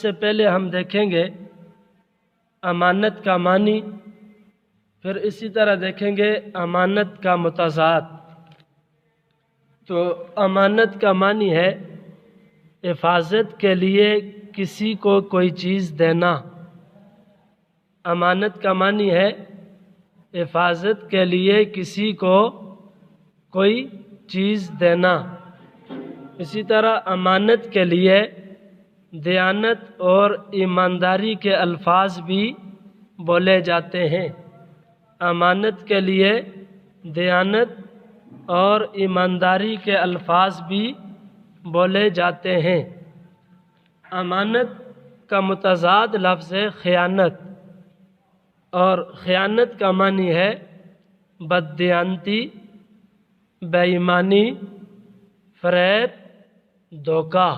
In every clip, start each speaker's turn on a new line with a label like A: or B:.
A: سے پہلے ہم دیکھیں گے امانت کا معنی، پھر اسی طرح دیکھیں گے امانت کا متضاد۔ تو امانت کا معنی ہے حفاظت کے لیے کسی کو کوئی چیز دینا۔ امانت کا معنی ہے حفاظت کے لیے کسی کو کوئی چیز دینا۔ اسی طرح امانت کے لیے دیانت اور ایمانداری کے الفاظ بھی بولے جاتے ہیں۔ امانت کے لیے دیانت اور ایمانداری کے الفاظ بھی بولے جاتے ہیں۔ امانت کا متضاد لفظ ہے خیانت، اور خیانت کا معنی ہے بددیانتی، بے ایمانی، فریب، دھوکہ۔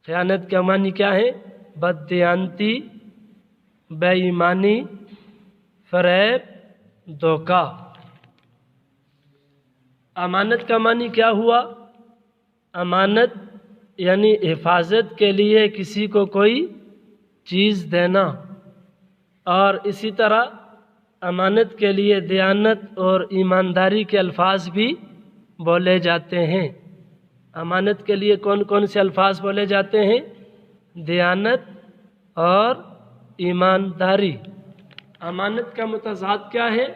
A: خیانت کا معنی کیا ہے؟ بددیانتی، بے ایمانی، فریب، دھوکہ۔ امانت کا معنی کیا ہوا؟ امانت یعنی حفاظت کے لیے کسی کو کوئی چیز دینا، اور اسی طرح امانت کے لیے دیانت اور ایمانداری کے الفاظ بھی بولے جاتے ہیں۔ امانت کے لیے کون کون سے الفاظ بولے جاتے ہیں؟ دیانت اور ایمانداری۔ امانت کا متضاد کیا ہے؟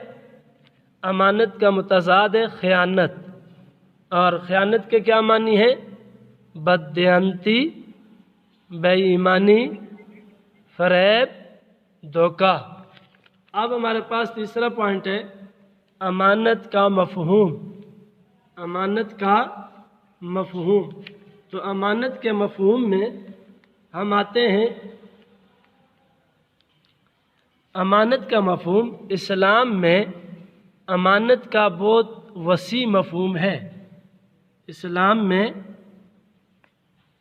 A: امانت کا متضاد ہے خیانت، اور خیانت کے کیا معنی ہے؟ بددیانتی، بے ایمانی، فریب، دھوکہ۔ اب ہمارے پاس تیسرا پوائنٹ ہے امانت کا مفہوم۔ امانت کا مفہوم۔ تو امانت کے مفہوم میں ہم آتے ہیں، امانت کا مفہوم اسلام میں امانت کا بہت وسیع مفہوم ہے۔ اسلام میں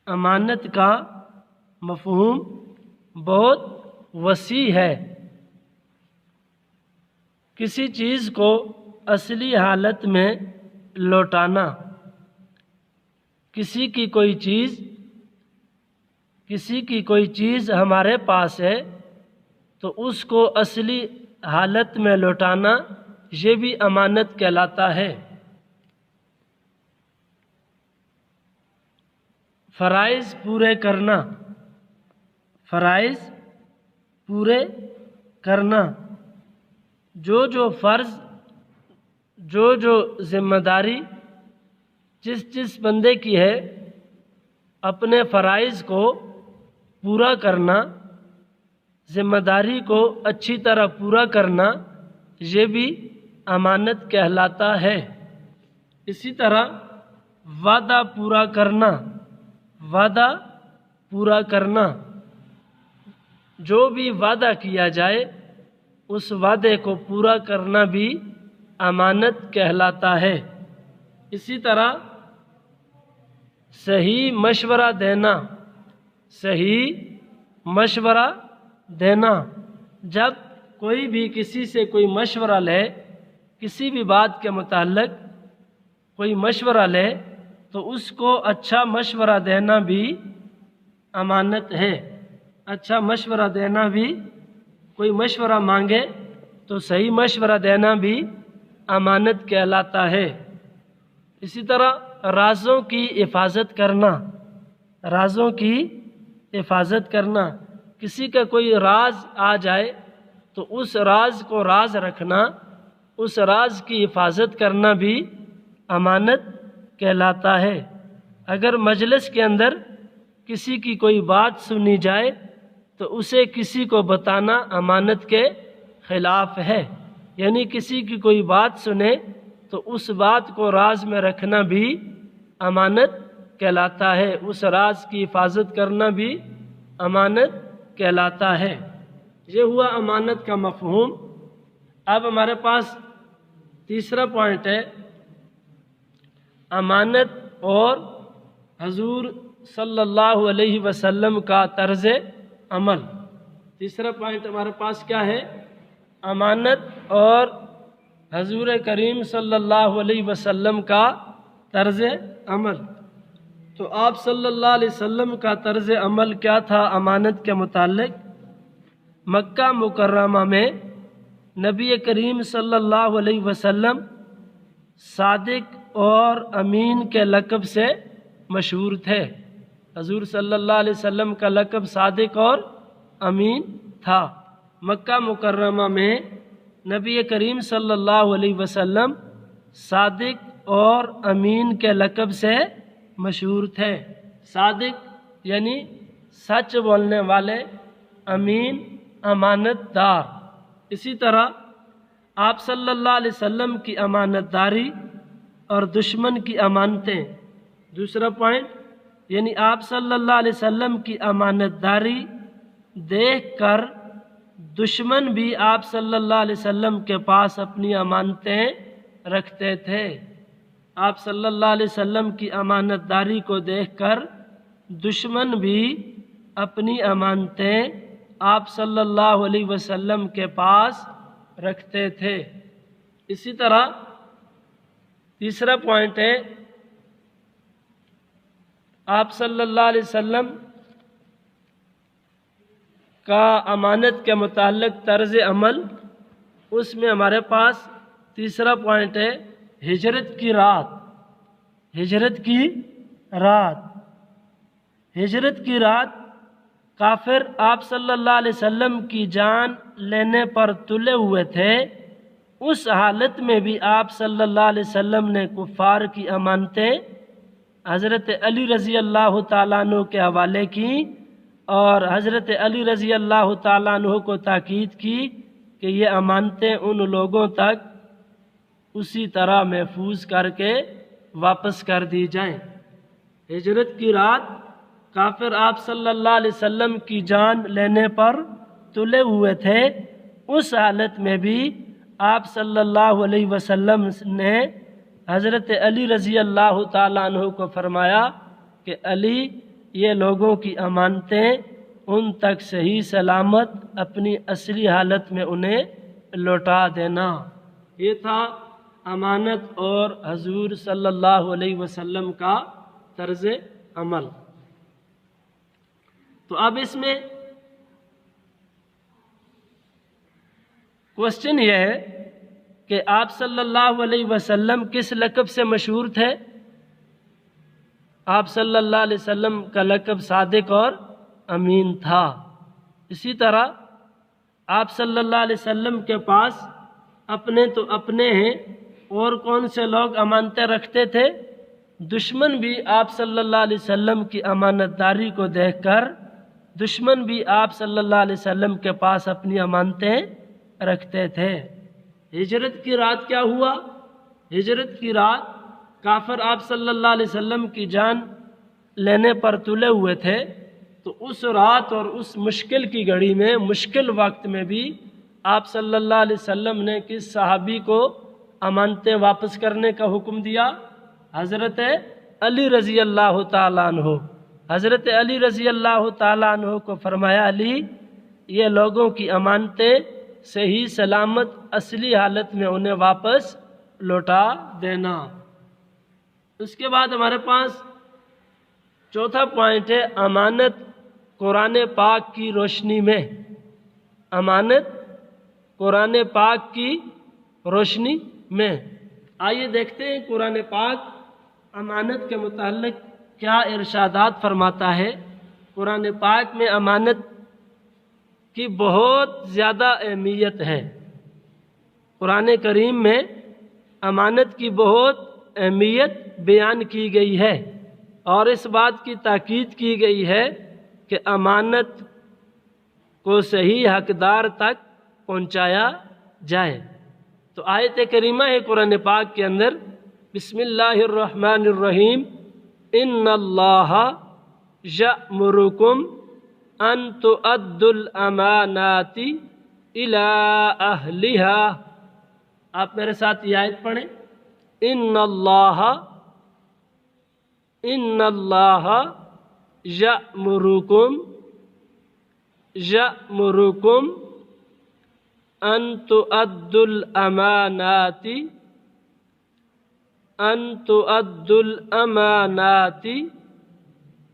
A: امانت کا مفہوم بہت وسیع ہے۔ کسی چیز کو اصلی حالت میں لوٹانا۔ کسی کی کوئی چیز ہمارے پاس ہے تو اس کو اصلی حالت میں لوٹانا، یہ بھی امانت کہلاتا ہے۔ فرائض پورے کرنا۔ فرائض پورے کرنا، جو فرض، جو ذمہ داری جس بندے کی ہے، اپنے فرائض کو پورا کرنا، ذمہ داری کو اچھی طرح پورا کرنا، یہ بھی امانت کہلاتا ہے۔ اسی طرح وعدہ پورا کرنا۔ وعدہ پورا کرنا، جو بھی وعدہ کیا جائے اس وعدے کو پورا کرنا بھی امانت کہلاتا ہے۔ اسی طرح صحیح مشورہ دینا۔ صحیح مشورہ دینا، جب کوئی بھی کسی سے کوئی مشورہ لے، کسی بھی بات کے متعلق کوئی مشورہ لے تو اس کو اچھا مشورہ دینا بھی امانت ہے۔ اچھا مشورہ دینا بھی، کوئی مشورہ مانگے تو صحیح مشورہ دینا بھی امانت کہلاتا ہے۔ اسی طرح رازوں کی حفاظت کرنا۔ رازوں کی حفاظت کرنا، کسی کا کوئی راز آ جائے تو اس راز کو راز رکھنا، اس راز کی حفاظت کرنا بھی امانت کہلاتا ہے۔ اگر مجلس کے اندر کسی کی کوئی بات سنی جائے تو اسے کسی کو بتانا امانت کے خلاف ہے، یعنی کسی کی کوئی بات سنے تو اس بات کو راز میں رکھنا بھی امانت کہلاتا ہے، اس راز کی حفاظت کرنا بھی امانت کہلاتا ہے۔ یہ ہوا امانت کا مفہوم۔ اب ہمارے پاس تیسرا پوائنٹ ہے امانت اور حضور صلی اللہ علیہ وسلم کا طرز عمل۔ تیسرا پوائنٹ ہمارے پاس کیا ہے؟ امانت اور حضور کریم صلی اللہ علیہ وسلم کا طرز عمل۔ تو آپ صلی اللہ علیہ وسلم کا طرز عمل کیا تھا امانت کے متعلق؟ مکہ مکرمہ میں نبی کریم صلی اللہ علیہ وسلم صادق اور امین کے لقب سے مشہور تھے۔ حضور صلی اللہ علیہ وسلم کا لقب صادق اور امین تھا۔ مکہ مکرمہ میں نبی کریم صلی اللہ علیہ وسلم صادق اور امین کے لقب سے مشہور تھے۔ صادق یعنی سچ بولنے والے، امین امانت دار۔ اسی طرح آپ صلی اللہ علیہ وسلم کی امانت داری اور دشمن کی امانتیں۔ دوسرا پوائنٹ یعنی آپ صلی اللہ علیہ وسلم کی امانت داری دیکھ کر دشمن بھی آپ صلی اللہ علیہ وسلم کے پاس اپنی امانتیں رکھتے تھے۔ آپ صلی اللہ علیہ وسلم کی امانت داری کو دیکھ کر دشمن بھی اپنی امانتیں آپ صلی اللہ علیہ وسلم کے پاس رکھتے تھے۔ اسی طرح تیسرا پوائنٹ ہے آپ صلی اللہ علیہ وسلم کا امانت کے متعلق طرز عمل، اس میں ہمارے پاس تیسرا پوائنٹ ہے ہجرت کی رات۔ ہجرت کی رات، ہجرت کی رات کافر آپ صلی اللہ علیہ وسلم کی جان لینے پر تلے ہوئے تھے۔ اس حالت میں بھی آپ صلی اللہ علیہ وسلم نے کفار کی امانتیں حضرت علی رضی اللہ تعالیٰ عنہ کے حوالے کی اور حضرت علی رضی اللہ تعالیٰ عنہ کو تاکید کی کہ یہ امانتیں ان لوگوں تک اسی طرح محفوظ کر کے واپس کر دی جائیں۔ ہجرت کی رات کافر آپ صلی اللہ علیہ وسلم کی جان لینے پر تلے ہوئے تھے۔ اس حالت میں بھی آپ صلی اللہ علیہ وسلم نے حضرت علی رضی اللہ تعالیٰ عنہ کو فرمایا کہ علی، یہ لوگوں کی امانتیں ان تک صحیح سلامت اپنی اصلی حالت میں انہیں لوٹا دینا۔ یہ تھا امانت اور حضور صلی اللہ علیہ وسلم کا طرز عمل۔ تو اب اس میں کوشچن یہ ہے کہ آپ صلی اللہ علیہ وسلم کس لقب سے مشہور تھے؟ آپ صلی اللہ علیہ وسلم کا لقب صادق اور امین تھا۔ اسی طرح آپ صلی اللہ علیہ وسلم کے پاس اپنے تو اپنے ہیں، اور کون سے لوگ امانتیں رکھتے تھے؟ دشمن بھی آپ صلی اللہ علیہ وسلم کی امانت داری کو دیکھ کر دشمن بھی آپ صلی اللہ علیہ وسلم کے پاس اپنی امانتیں رکھتے تھے۔ ہجرت کی رات کیا ہوا؟ ہجرت کی رات کافر آپ صلی اللہ علیہ وسلم کی جان لینے پر تلے ہوئے تھے، تو اس رات اور اس مشکل کی گھڑی میں، مشکل وقت میں بھی آپ صلی اللہ علیہ وسلم نے کس صحابی کو امانتیں واپس کرنے کا حکم دیا؟ حضرت علی رضی اللہ تعالیٰ عنہ۔ حضرت علی رضی اللہ تعالیٰ عنہ کو فرمایا، علی، یہ لوگوں کی امانتیں صحیح سلامت اصلی حالت میں انہیں واپس لوٹا دینا۔ اس کے بعد ہمارے پاس چوتھا پوائنٹ ہے امانت قرآن پاک کی روشنی میں۔ امانت قرآن پاک کی روشنی میں۔ آئیے دیکھتے ہیں قرآن پاک امانت کے متعلق کیا ارشادات فرماتا ہے۔ قرآن پاک میں امانت کی بہت زیادہ اہمیت ہے۔ قرآن کریم میں امانت کی بہت اہمیت بیان کی گئی ہے، اور اس بات کی تاکید کی گئی ہے کہ امانت کو صحیح حقدار تک پہنچایا جائے۔ تو آیت کریمہ ہے قرآن پاک کے اندر، بسم اللہ الرحمن الرحیم، ان اللہ یأمرکم ان تؤدوا الامانات الی اہلہا۔ آپ میرے ساتھ یہ آیت پڑھیں، ان اللہ یأمرکم ان تؤدوا الامانات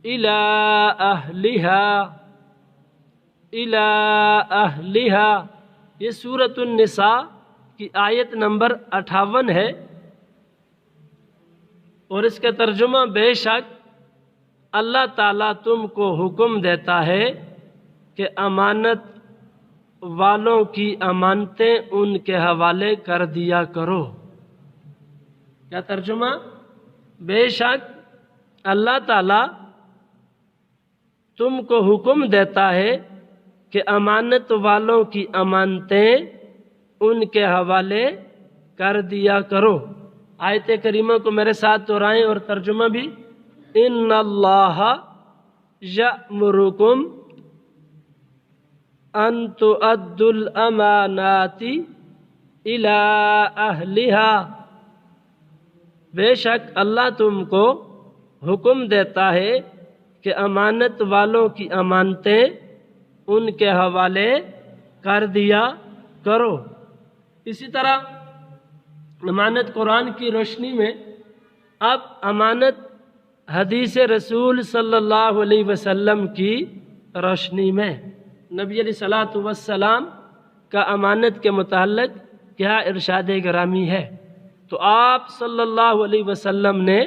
A: إلى أهلها. یہ سورۃ النساء کی آیت نمبر 58 ہے، اور اس کا ترجمہ بے شک اللہ تعالیٰ تم کو حکم دیتا ہے کہ امانت والوں کی امانتیں ان کے حوالے کر دیا کرو. کیا ترجمہ؟ بے شک اللہ تعالیٰ تم کو حکم دیتا ہے کہ امانت والوں کی امانتیں ان کے حوالے کر دیا کرو. آیت کریمہ کو میرے ساتھ دہرائیں اور ترجمہ بھی. ان اللہ یأمرکم ان تؤدوا الامانات الی اہلہا. بے شک اللہ تم کو حکم دیتا ہے کہ امانت والوں کی امانتیں ان کے حوالے کر دیا کرو. اسی طرح امانت قرآن کی روشنی میں، اب امانت حدیث رسول صلی اللہ علیہ وسلم کی روشنی میں، نبی علیہ الصلوۃ والسلام کا امانت کے متعلق کیا ارشاد گرامی ہے. تو آپ صلی اللہ علیہ وسلم نے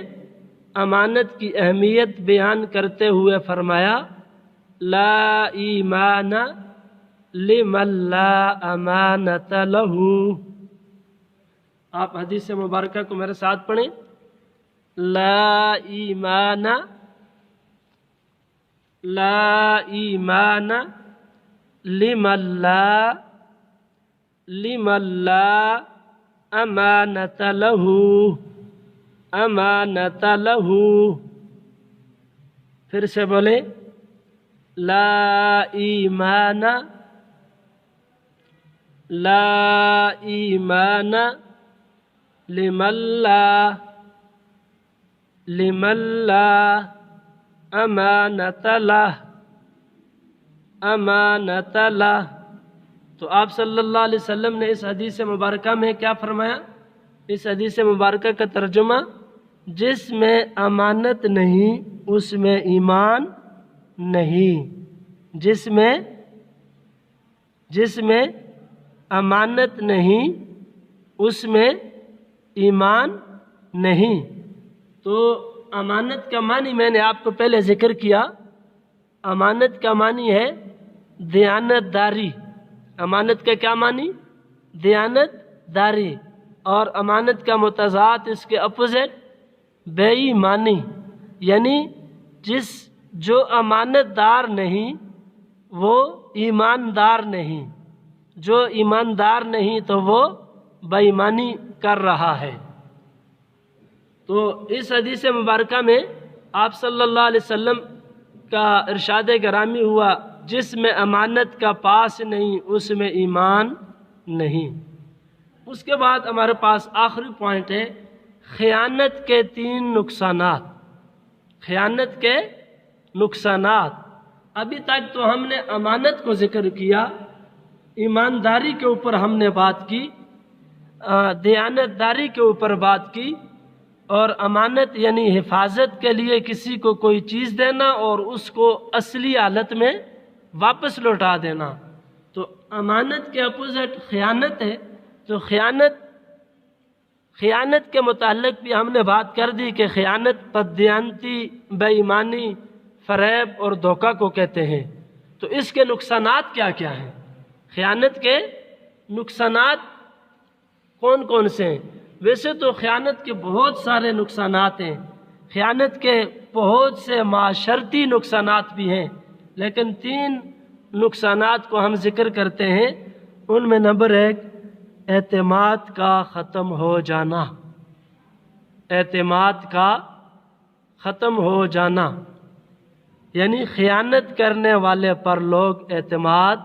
A: امانت کی اہمیت بیان کرتے ہوئے فرمایا لا ایمان لمن لا امانت لہ. آپ حدیث مبارکہ کو میرے ساتھ پڑھیں. لا ایمان لمن لا امانت لہ. پھر سے بولیں لا ایمان لمن لا امانت لہ. تو آپ صلی اللہ علیہ وسلم نے اس حدیث مبارکہ میں کیا فرمایا؟ اس حدیث مبارکہ کا ترجمہ جس میں امانت نہیں اس میں ایمان نہیں. جس میں امانت نہیں اس میں ایمان نہیں. تو امانت کا معنی میں نے آپ کو پہلے ذکر کیا. امانت کا معنی ہے دیانت داری. امانت کا کیا معنی؟ دیانت داری. اور امانت کا متضاد اس کے اپوزٹ بے ایمانی. یعنی جو امانت دار نہیں وہ ایماندار نہیں، جو ایماندار نہیں تو وہ بے ایمانی کر رہا ہے. تو اس حدیث مبارکہ میں آپ صلی اللہ علیہ وسلم کا ارشاد گرامی ہوا جس میں امانت کا پاس نہیں اس میں ایمان نہیں. اس کے بعد ہمارے پاس آخری پوائنٹ ہے خیانت کے 3 نقصانات. خیانت کے نقصانات. ابھی تک تو ہم نے امانت کو ذکر کیا، ایمانداری کے اوپر ہم نے بات کی، دیانت داری کے اوپر بات کی، اور امانت یعنی حفاظت کے لیے کسی کو کوئی چیز دینا اور اس کو اصلی حالت میں واپس لوٹا دینا. تو امانت کے اپوزٹ خیانت ہے. تو خیانت کے متعلق بھی ہم نے بات کر دی کہ خیانت بددیانتی، بے ایمانی، فریب اور دھوکہ کو کہتے ہیں. تو اس کے نقصانات کیا کیا ہیں؟ خیانت کے نقصانات کون کون سے ہیں؟ ویسے تو خیانت کے بہت سارے نقصانات ہیں، خیانت کے بہت سے معاشرتی نقصانات بھی ہیں، لیکن 3 نقصانات کو ہم ذکر کرتے ہیں. ان میں نمبر 1 اعتماد کا ختم ہو جانا. اعتماد کا ختم ہو جانا یعنی خیانت کرنے والے پر لوگ اعتماد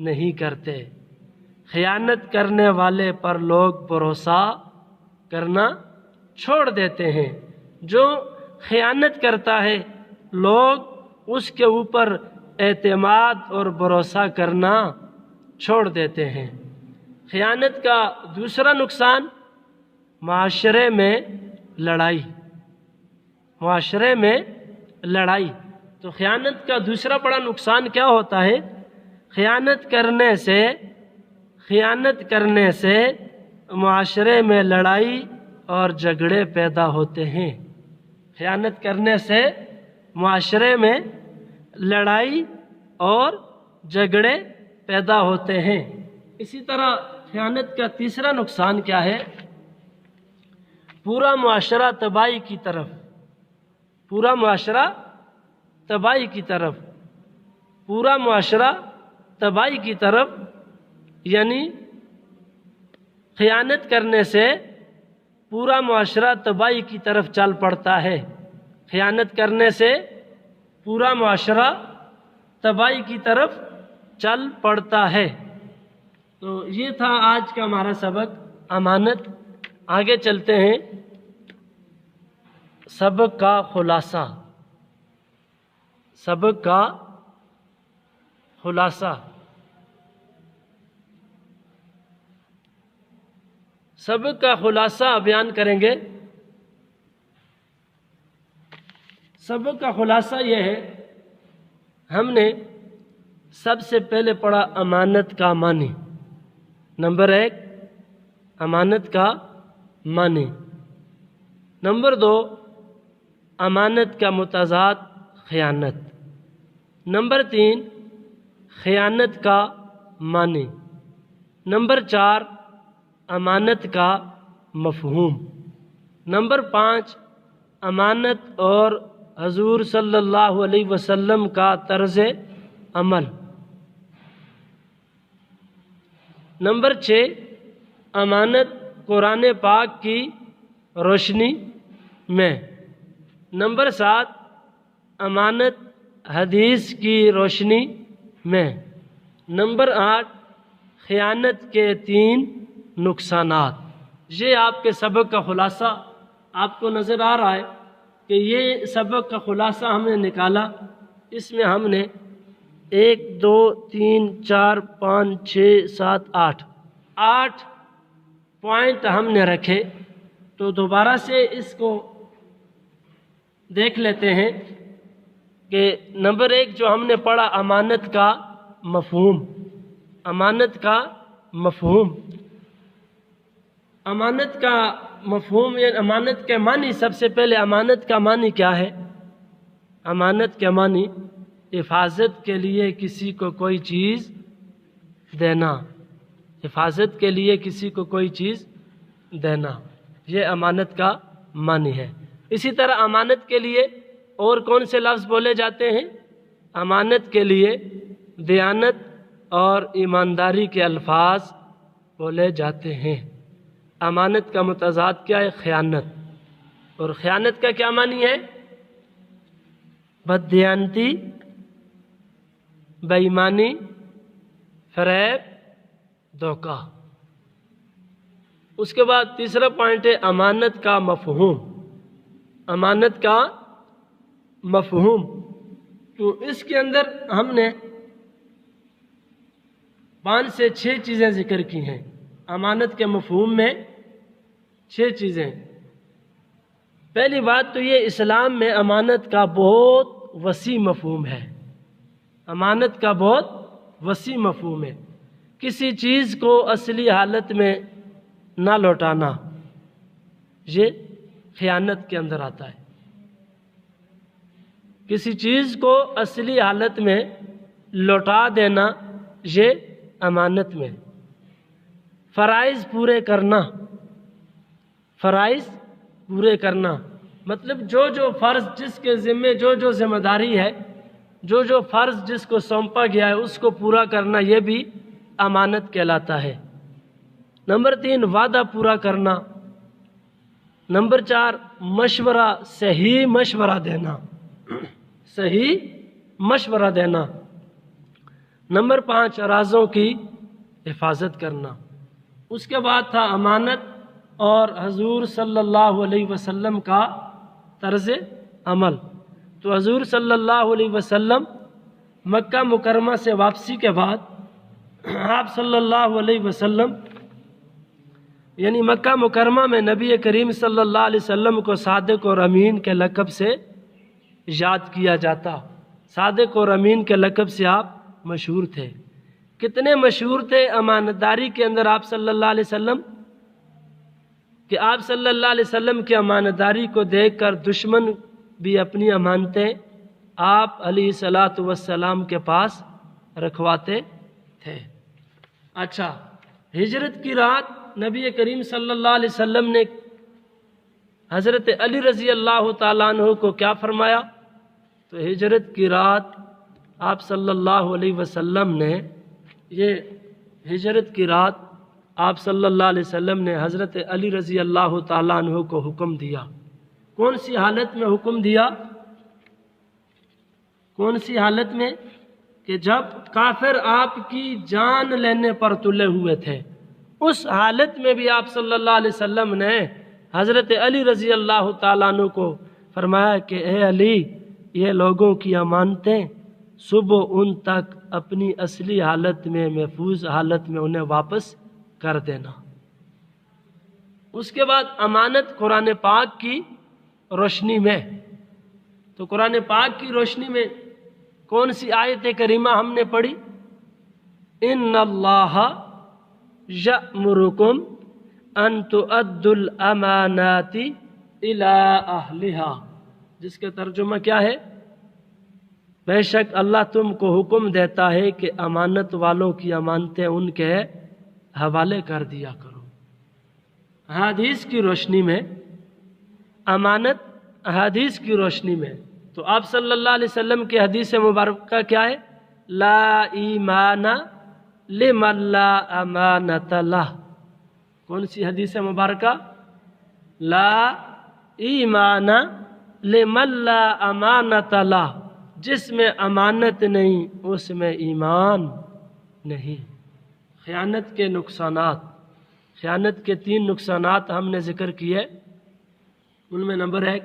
A: نہیں کرتے. خیانت کرنے والے پر لوگ بھروسہ کرنا چھوڑ دیتے ہیں. جو خیانت کرتا ہے لوگ اس کے اوپر اعتماد اور بھروسہ کرنا چھوڑ دیتے ہیں. خیانت کا دوسرا نقصان معاشرے میں لڑائی. معاشرے میں لڑائی۔ تو خیانت کا دوسرا بڑا نقصان کیا ہوتا ہے؟ خیانت کرنے سے معاشرے میں لڑائی اور جھگڑے پیدا ہوتے ہیں۔ خیانت کرنے سے معاشرے میں لڑائی اور جھگڑے پیدا ہوتے ہیں۔ اسی طرح خیانت کا تیسرا نقصان کیا ہے؟ پورا معاشرہ تباہی کی طرف یعنی خیانت کرنے سے پورا معاشرہ تباہی کی طرف چل پڑتا ہے۔ خیانت کرنے سے پورا معاشرہ تباہی کی طرف چل پڑتا ہے۔ تو یہ تھا آج کا ہمارا سبق امانت۔ آگے چلتے ہیں۔ سبق کا خلاصہ۔ سبق کا خلاصہ بیان کریں گے۔ سبق کا خلاصہ یہ ہے، ہم نے سب سے پہلے پڑھا امانت کا معنی۔ نمبر 1 امانت کا معنی۔ نمبر 2 امانت کا متضاد خیانت۔ نمبر 3 خیانت کا معنی۔ نمبر 4 امانت کا مفہوم۔ نمبر 5 امانت اور حضور صلی اللہ علیہ وسلم کا طرز عمل۔ نمبر 6 امانت قرآن پاک کی روشنی میں۔ نمبر 7 امانت حدیث کی روشنی میں۔ نمبر 8 خیانت کے 3 نقصانات۔ یہ آپ کے سبق کا خلاصہ آپ کو نظر آ رہا ہے کہ یہ سبق کا خلاصہ ہم نے نکالا۔ اس میں ہم نے 1 2 3 4 5 6 7 8 پوائنٹ ہم نے رکھے۔ تو دوبارہ سے اس کو دیکھ لیتے ہیں کہ نمبر 1 جو ہم نے پڑھا امانت کا مفہوم۔ امانت کا مفہوم یا امانت کے معنی۔ سب سے پہلے امانت کا معنی کیا ہے؟ امانت کے معنی حفاظت کے لیے کسی کو کوئی چیز دینا۔ حفاظت کے لیے کسی کو کوئی چیز دینا، یہ امانت کا معنی ہے۔ اسی طرح امانت کے لیے اور کون سے لفظ بولے جاتے ہیں؟ امانت کے لیے دیانت اور ایمانداری کے الفاظ بولے جاتے ہیں۔ امانت کا متضاد کیا ہے؟ خیانت۔ اور خیانت کا کیا معنی ہے؟ بددیانتی، بے ایمانی، فریب، دھوکہ۔ اس کے بعد تیسرا پوائنٹ ہے امانت کا مفہوم۔ امانت کا مفہوم، تو اس کے اندر ہم نے 5 سے 6 چیزیں ذکر کی ہیں۔ امانت کے مفہوم میں 6 چیزیں۔ پہلی بات تو یہ اسلام میں امانت کا بہت وسیع مفہوم ہے۔ امانت کا بہت وسیع مفہوم ہے۔ کسی چیز کو اصلی حالت میں نہ لوٹانا، یہ خیانت کے اندر آتا ہے۔ کسی چیز کو اصلی حالت میں لوٹا دینا، یہ امانت میں۔ فرائض پورے کرنا مطلب جو فرض جس کے ذمے جو ذمہ داری ہے، جو فرض جس کو سونپا گیا ہے اس کو پورا کرنا، یہ بھی امانت کہلاتا ہے۔ نمبر 3 وعدہ پورا کرنا۔ نمبر 4 مشورہ، صحیح مشورہ دینا۔ نمبر 5 رازوں کی حفاظت کرنا۔ اس کے بعد تھا امانت اور حضور صلی اللہ علیہ وسلم کا طرز عمل۔ تو حضور صلی اللہ علیہ وسلم مکہ مکرمہ سے واپسی کے بعد آپ صلی اللہ علیہ وسلم یعنی مکہ مکرمہ میں نبی کریم صلی اللہ علیہ وسلم کو صادق اور امین کے لقب سے یاد کیا جاتا۔ صادق اور امین کے لقب سے آپ مشہور تھے۔ کتنے مشہور تھے امانت داری کے اندر آپ صلی اللہ علیہ وسلم کہ آپ صلی اللہ علیہ وسلم کی امانت داری کو دیکھ کر دشمن بھی اپنی امانتیں آپ علیہ الصلاۃ والسلام کے پاس رکھواتے تھے۔ اچھا، ہجرت کی رات نبی کریم صلی اللہ علیہ وسلم نے حضرت علی رضی اللہ تعالیٰ عنہ کو کیا فرمایا؟ تو ہجرت کی رات آپ صلی اللہ علیہ وسلم نے ہجرت کی رات آپ صلی اللہ علیہ وسلم نے حضرت علی رضی اللہ تعالیٰ عنہ کو حکم دیا۔ کون سی حالت میں حکم دیا؟ کون سی حالت میں؟ کہ جب کافر آپ کی جان لینے پر تلے ہوئے تھے، اس حالت میں بھی آپ صلی اللہ علیہ وسلم نے حضرت علی رضی اللہ تعالیٰ عنہ کو فرمایا کہ اے علی، یہ لوگوں کی امانتیں صبح ان تک اپنی اصلی حالت میں، محفوظ حالت میں انہیں واپس کر دینا۔ اس کے بعد امانت قرآن پاک کی روشنی میں، تو قرآن پاک کی روشنی میں کون سی آیت کریمہ ہم نے پڑھی؟ ان اللہ یأمرکم ان تؤدوا الامانات الی اہلہا، جس کا ترجمہ کیا ہے؟ بے شک اللہ تم کو حکم دیتا ہے کہ امانت والوں کی امانتیں ان کے حوالے کر دیا کرو۔ حدیث کی روشنی میں امانت، حدیث کی روشنی میں تو آپ صلی اللہ علیہ وسلم کی حدیث مبارکہ کیا ہے؟ لا ایمان لمن لا امانت لہ۔ کون سی حدیث مبارکہ؟ لا ایمان لمن لا امانت لہ، جس میں امانت نہیں اس میں ایمان نہیں۔ خیانت کے نقصانات، خیانت کے 3 نقصانات ہم نے ذکر کیے۔ ان میں نمبر 1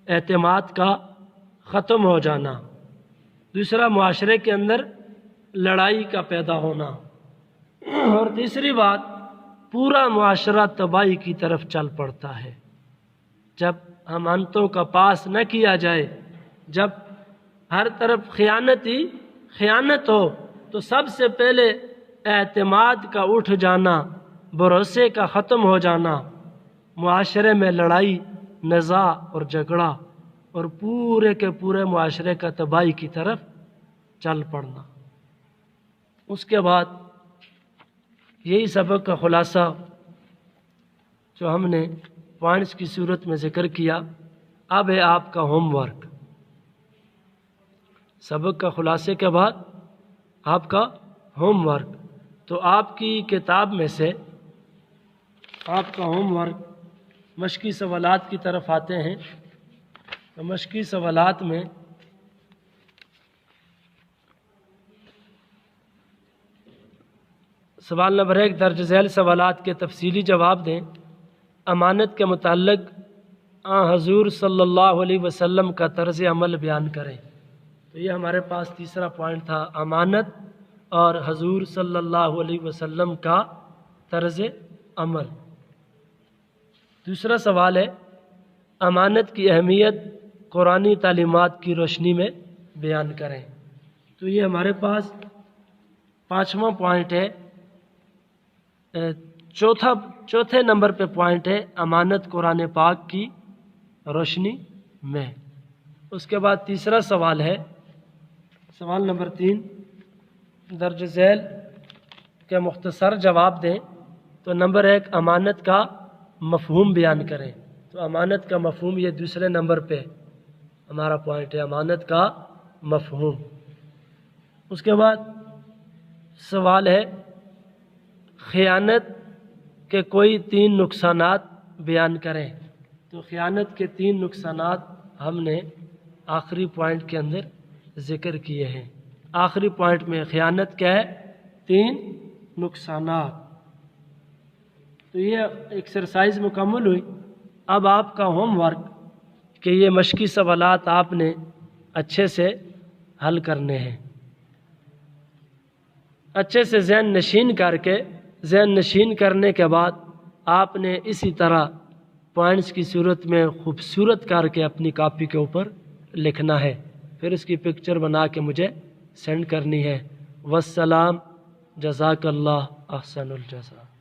A: اعتماد کا ختم ہو جانا، دوسرا معاشرے کے اندر لڑائی کا پیدا ہونا، اور تیسری بات پورا معاشرہ تباہی کی طرف چل پڑتا ہے۔ جب امانتوں کا پاس نہ کیا جائے، جب ہر طرف خیانت ہی خیانت ہو، تو سب سے پہلے اعتماد کا اٹھ جانا، بھروسے کا ختم ہو جانا، معاشرے میں لڑائی، نزاع اور جھگڑا، اور پورے کے پورے معاشرے کا تباہی کی طرف چل پڑنا۔ اس کے بعد یہی سبق کا خلاصہ جو ہم نے پوائنٹس کی صورت میں ذکر کیا، اب ہے آپ کا ہوم ورک۔ سبق کا خلاصے کے بعد آپ کا ہوم ورک، تو آپ کی کتاب میں سے آپ کا ہوم ورک مشقی سوالات کی طرف آتے ہیں۔ تو مشقی سوالات میں سوال نمبر 1 درج ذیل سوالات کے تفصیلی جواب دیں۔ امانت کے متعلق حضور صلی اللہ علیہ وسلم کا طرز عمل بیان کریں۔ تو یہ ہمارے پاس تیسرا پوائنٹ تھا، امانت اور حضور صلی اللہ علیہ وسلم کا طرز عمل۔ دوسرا سوال ہے، امانت کی اہمیت قرآنی تعلیمات کی روشنی میں بیان کریں۔ تو یہ ہمارے پاس 5واں پوائنٹ ہے۔ چوتھے نمبر پہ پوائنٹ ہے امانت قرآن پاک کی روشنی میں۔ اس کے بعد تیسرا سوال ہے، سوال نمبر 3 درج ذیل کے مختصر جواب دیں۔ تو نمبر 1 امانت کا مفہوم بیان کریں۔ تو امانت کا مفہوم یہ دوسرے نمبر پہ ہمارا پوائنٹ ہے، امانت کا مفہوم۔ اس کے بعد سوال ہے، خیانت کے کوئی 3 نقصانات بیان کریں۔ تو خیانت کے 3 نقصانات ہم نے آخری پوائنٹ کے اندر ذکر کیے ہیں۔ آخری پوائنٹ میں خیانت کیا ہے؟ 3 نقصانات۔ تو یہ ایکسرسائز مکمل ہوئی۔ اب آپ کا ہوم ورک کہ یہ مشقی سوالات آپ نے اچھے سے حل کرنے ہیں، اچھے سے ذہن نشین کر کے، ذہن نشین کرنے کے بعد آپ نے اسی طرح پوائنٹس کی صورت میں خوبصورت کر کے اپنی کاپی کے اوپر لکھنا ہے، پھر اس کی پکچر بنا کے مجھے سینڈ کرنی ہے۔ والسلام، جزاک اللہ احسن الجزا۔